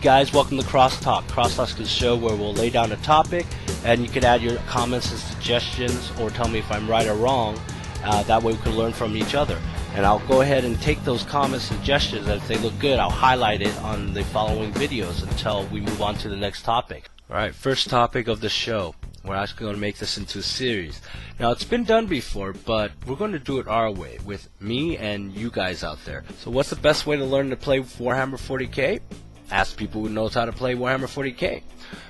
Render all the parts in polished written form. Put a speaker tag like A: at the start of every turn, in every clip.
A: guys, welcome to Crosstalk. Crosstalk is a show where we'll lay down a topic and you can add your comments and suggestions or tell me if I'm right or wrong. That way we can learn from each other. And I'll go ahead and take those comments and suggestions, and if they look good, I'll highlight it on the following videos until we move on to the next topic. Alright, first topic of the show. We're actually going to make this into a series. Now, it's been done before, but we're going to do it our way, with me and you guys out there. So what's the best way to learn to play Warhammer 40k? Ask people who knows how to play Warhammer 40k.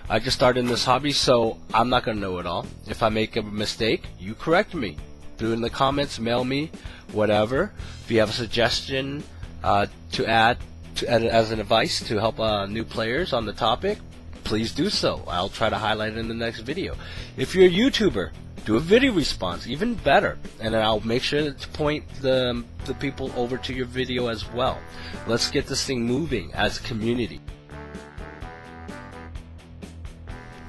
A: I just started in this hobby, so I'm not going to know it all. If I make a mistake, you correct me. Do it in the comments, mail me, whatever. If you have a suggestion to add as an advice to help new players on the topic, please do so. I'll try to highlight it in the next video. If you're a YouTuber, do a video response, even better, and then I'll make sure to point the people over to your video as well. Let's get this thing moving as a community.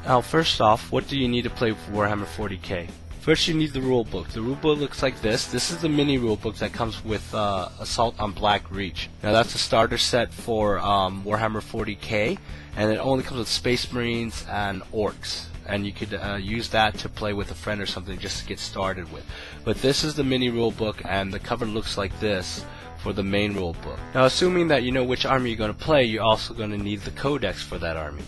A: Now, first off, what do you need to play Warhammer 40k? First, you need the rulebook. The rulebook looks like this. This is the mini rulebook that comes with Assault on Black Reach. Now, that's a starter set for Warhammer 40k, and it only comes with Space Marines and Orcs. And you could use that to play with a friend or something just to get started with. But this is the mini rulebook, and the cover looks like this for the main rulebook. Now, assuming that you know which army you're going to play, you're also going to need the codex for that army.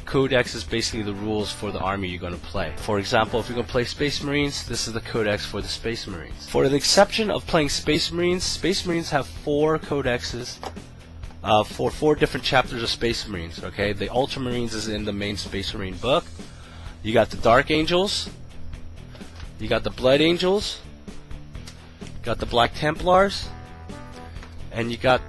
A: Codex is basically the rules for the army you're going to play. For example, if you're going to play Space Marines, this is the codex for the Space Marines. For the exception of playing Space Marines have 4 codexes for 4 different chapters of Space Marines. Okay, the Ultramarines is in the main Space Marine book. You got the Dark Angels, you got the Blood Angels, you got the Black Templars, and you got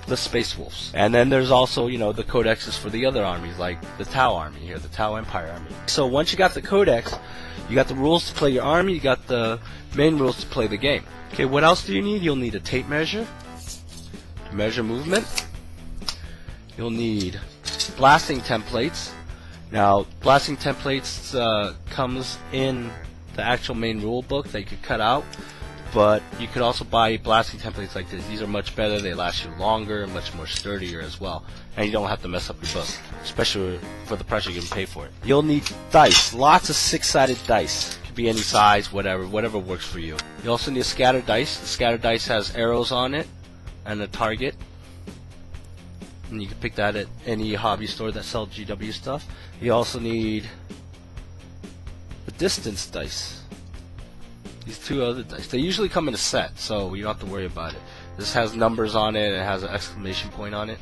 A: the Space Wolves. And then there's also, you know, the codexes for the other armies, like the Tau army here, the Tau Empire army. So once you got the codex, you got the rules to play your army, you got the main rules to play the game. Okay, what else do you need? You'll need a tape measure to measure movement. You'll need blasting templates. Now, blasting templates comes in the actual main rule book that you could cut out. But you could also buy blasting templates like this. These are much better, they last you longer, and much more sturdier as well. And you don't have to mess up your book, especially for the price you're going to pay for it. You'll need dice, lots of 6-sided dice. Could be any size, whatever works for you. You also need a scattered dice. The scattered dice has arrows on it and a target. And you can pick that at any hobby store that sells GW stuff. You also need the distance dice. These 2 other dice. They usually come in a set, so you don't have to worry about it. This has numbers on it, and it has an exclamation point on it.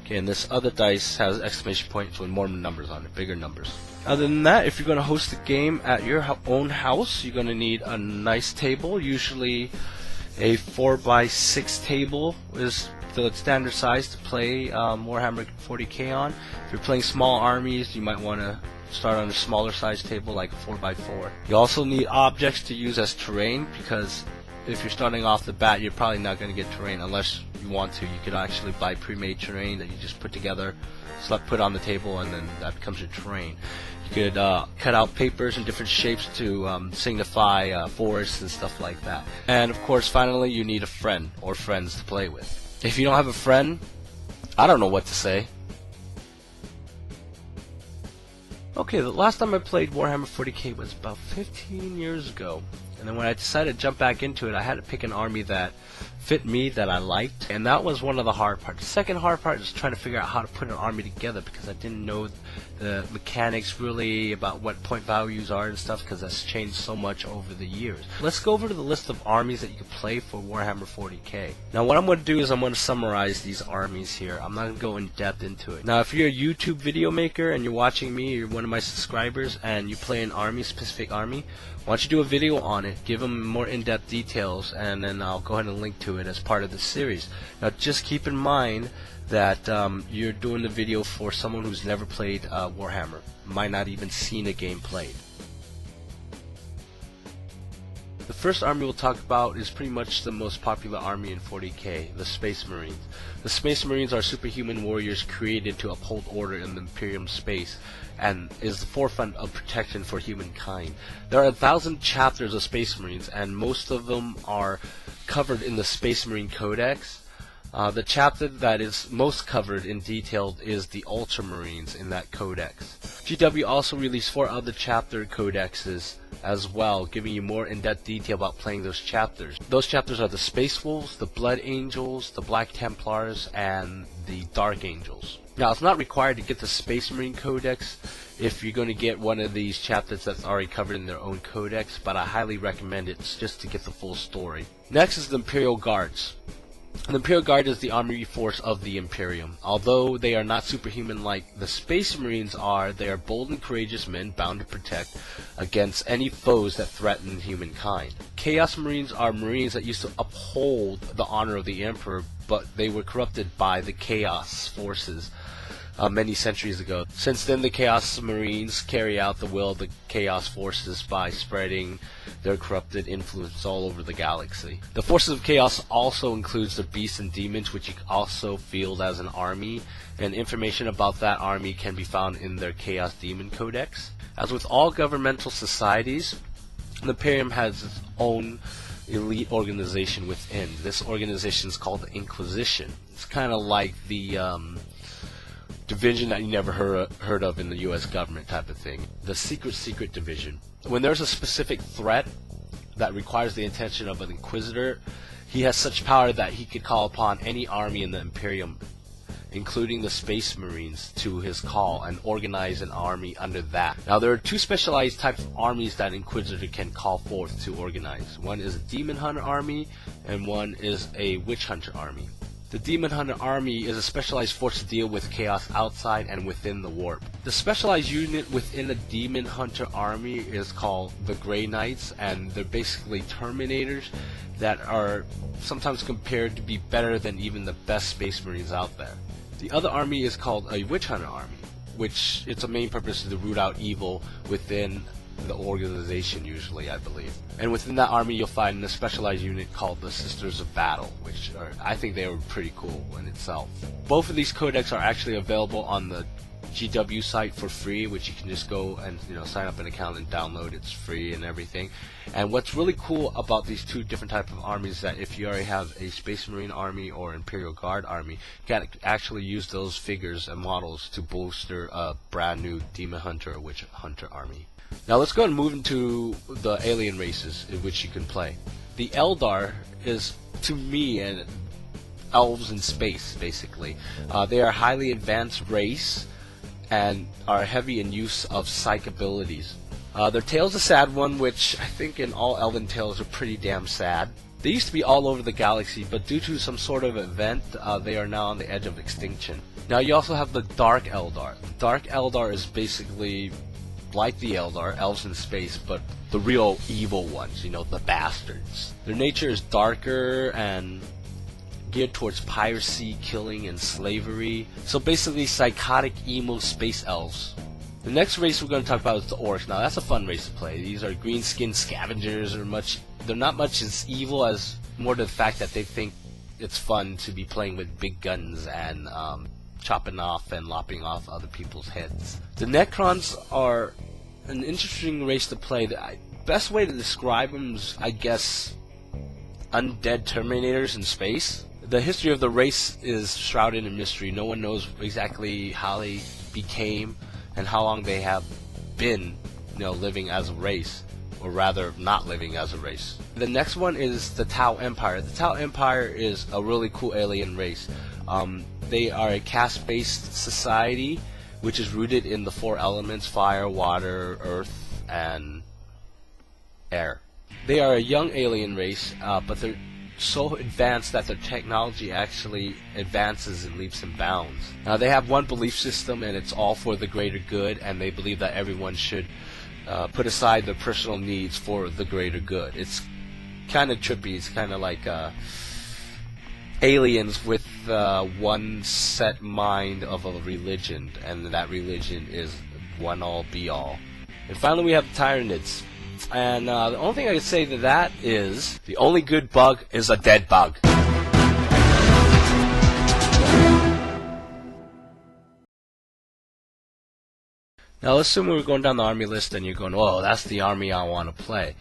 A: Okay, and this other dice has exclamation points with more numbers on it, bigger numbers. Other than that, if you're going to host a game at your own house, you're going to need a nice table. Usually a 4x6 table is the standard size to play Warhammer 40k on. If you're playing small armies, you might want to start on a smaller size table like a 4x4. You also need objects to use as terrain, because if you're starting off the bat, you're probably not going to get terrain unless you want to. You could actually buy pre-made terrain that you just put together, put on the table, and then that becomes your terrain. You could cut out papers in different shapes to signify forests and stuff like that. And of course, finally, you need a friend or friends to play with. If you don't have a friend, I don't know what to say. Okay, the last time I played Warhammer 40k was about 15 years ago. And then when I decided to jump back into it, I had to pick an army that fit me, that I liked. And that was one of the hard parts. The second hard part is trying to figure out how to put an army together, because I didn't know the mechanics really about what point values are and stuff, because that's changed so much over the years. Let's go over to the list of armies that you can play for Warhammer 40k. Now, what I'm going to do is I'm going to summarize these armies here. I'm not going to go in depth into it. Now, if you're a YouTube video maker and you're watching me, you're one of my subscribers, and you play an army, specific army, why don't you do a video on it, give them more in-depth details, and then I'll go ahead and link to it as part of the series. Now, just keep in mind that you're doing the video for someone who's never played Warhammer, might not even seen a game played. The first army we'll talk about is pretty much the most popular army in 40k, the Space Marines. The Space Marines are superhuman warriors created to uphold order in the Imperium space, and is the forefront of protection for humankind. There are 1,000 chapters of Space Marines, and most of them are covered in the Space Marine Codex. The chapter that is most covered in detail is the Ultramarines in that codex. GW also released 4 other chapter codexes as well, giving you more in-depth detail about playing those chapters. Those chapters are the Space Wolves, the Blood Angels, the Black Templars, and the Dark Angels. Now, it's not required to get the Space Marine Codex if you're going to get one of these chapters that's already covered in their own codex, but I highly recommend it just to get the full story. Next is the Imperial Guards. The Imperial Guard is the army force of the Imperium. Although they are not superhuman like the Space Marines are, they are bold and courageous men bound to protect against any foes that threaten humankind. Chaos Marines are Marines that used to uphold the honor of the Emperor, but they were corrupted by the Chaos forces many centuries ago. Since then, the Chaos Marines carry out the will of the Chaos forces by spreading their corrupted influence all over the galaxy. The forces of Chaos also includes the beasts and demons, which you can also field as an army, and information about that army can be found in their Chaos Demon Codex. As with all governmental societies, the Imperium has its own elite organization within. This organization is called the Inquisition. It's kind of like the division that you never heard of in the U.S. government type of thing. The secret division. When there's a specific threat that requires the attention of an Inquisitor, he has such power that he could call upon any army in the Imperium, including the Space Marines, to his call and organize an army under that. Now, there are 2 specialized types of armies that Inquisitor can call forth to organize. One is a Demon Hunter army, and one is a Witch Hunter army. The Demon Hunter Army is a specialized force to deal with chaos outside and within the warp. The specialized unit within the Demon Hunter Army is called the Grey Knights, and they're basically Terminators that are sometimes compared to be better than even the best Space Marines out there. The other army is called a Witch Hunter Army, which its main purpose is to root out evil within the organization, usually, I believe. And within that army you'll find a specialized unit called the Sisters of Battle, which I think they were pretty cool in itself. Both of these codex are actually available on the GW site for free, which you can just go and sign up an account and download. It's free and everything. And what's really cool about these 2 different types of armies is that if you already have a Space Marine army or Imperial Guard army, you can actually use those figures and models to bolster a brand new Demon Hunter or Witch Hunter army. Now let's go and move into the alien races in which you can play. The Eldar is, to me, an elves in space, basically. They are a highly advanced race and are heavy in use of psych abilities. Their tale's a sad one, which I think in all elven tales are pretty damn sad. They used to be all over the galaxy, but due to some sort of event, they are now on the edge of extinction. Now you also have the Dark Eldar. The Dark Eldar is basically like the Eldar, elves in space, but the real evil ones, the bastards. Their nature is darker and geared towards piracy, killing, and slavery. So basically psychotic, emo space elves. The next race we're going to talk about is the Orcs. Now that's a fun race to play. These are green-skinned scavengers. They're not much as evil as more to the fact that they think it's fun to be playing with big guns and chopping off and lopping off other people's heads. The Necrons are an interesting race to play. The best way to describe them is, I guess, undead Terminators in space. The history of the race is shrouded in mystery. No one knows exactly how they became and how long they have been, living as a race, or rather not living as a race. The next one is the Tau Empire. The Tau Empire is a really cool alien race. They are a caste-based society which is rooted in the 4 elements: fire, water, earth, and air. They are a young alien race, but they're so advanced that their technology actually advances in leaps and bounds. Now they have one belief system, and it's all for the greater good, and they believe that everyone should put aside their personal needs for the greater good. It's kind of trippy. It's kind of like aliens with one set mind of a religion, and that religion is one all be all. And finally we have the Tyranids. And the only thing I can say to that is, the only good bug is a dead bug. Now let's assume we're going down the army list and you're going, oh, that's the army I want to play.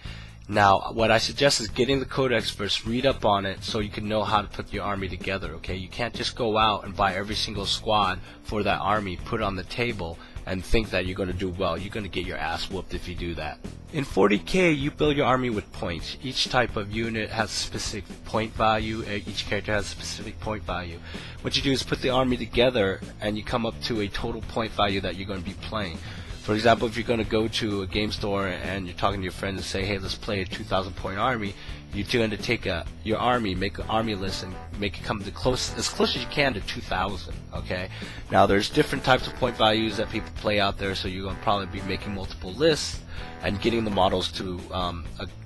A: Now, what I suggest is getting the codex first, read up on it so you can know how to put your army together, okay? You can't just go out and buy every single squad for that army, put it on the table, and think that you're going to do well. You're going to get your ass whooped if you do that. In 40k, you build your army with points. Each type of unit has a specific point value. Each character has a specific point value. What you do is put the army together, and you come up to a total point value that you're going to be playing. For example, if you're going to go to a game store and you're talking to your friends and say, hey, let's play a 2,000 point army, you're going to take your army, make an army list, and make it come to as close as you can to 2,000, okay? Now, there's different types of point values that people play out there, so you're going to probably be making multiple lists and getting the models to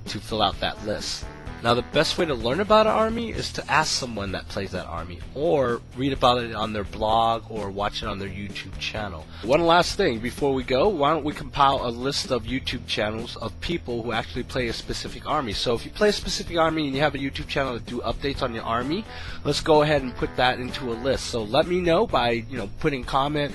A: fill out that list. Now, the best way to learn about an army is to ask someone that plays that army, or read about it on their blog, or watch it on their YouTube channel. One last thing before we go, why don't we compile a list of YouTube channels of people who actually play a specific army. So if you play a specific army and you have a YouTube channel to do updates on your army, let's go ahead and put that into a list. So let me know by putting comment,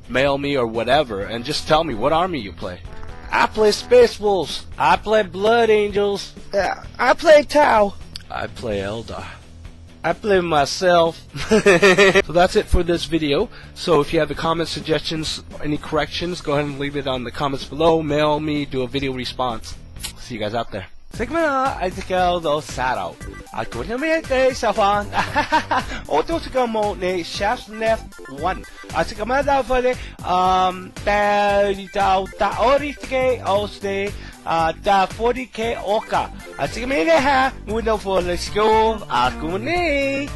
A: mail me or whatever, and just tell me what army you play. I play Space Wolves. I play Blood Angels. I play Tau. I play Eldar. I play myself. So that's it for this video. So if you have any comments, suggestions, any corrections, go ahead and leave it on the comments below. Mail me, do a video response. See you guys out there.
B: Sigma, I think I'll Saddle. I couldn't make a Safan. Auto to come on a shaft left one. I think I'm out for the all stay the 40k Oka. I think I'm in a window for the school. I couldn't.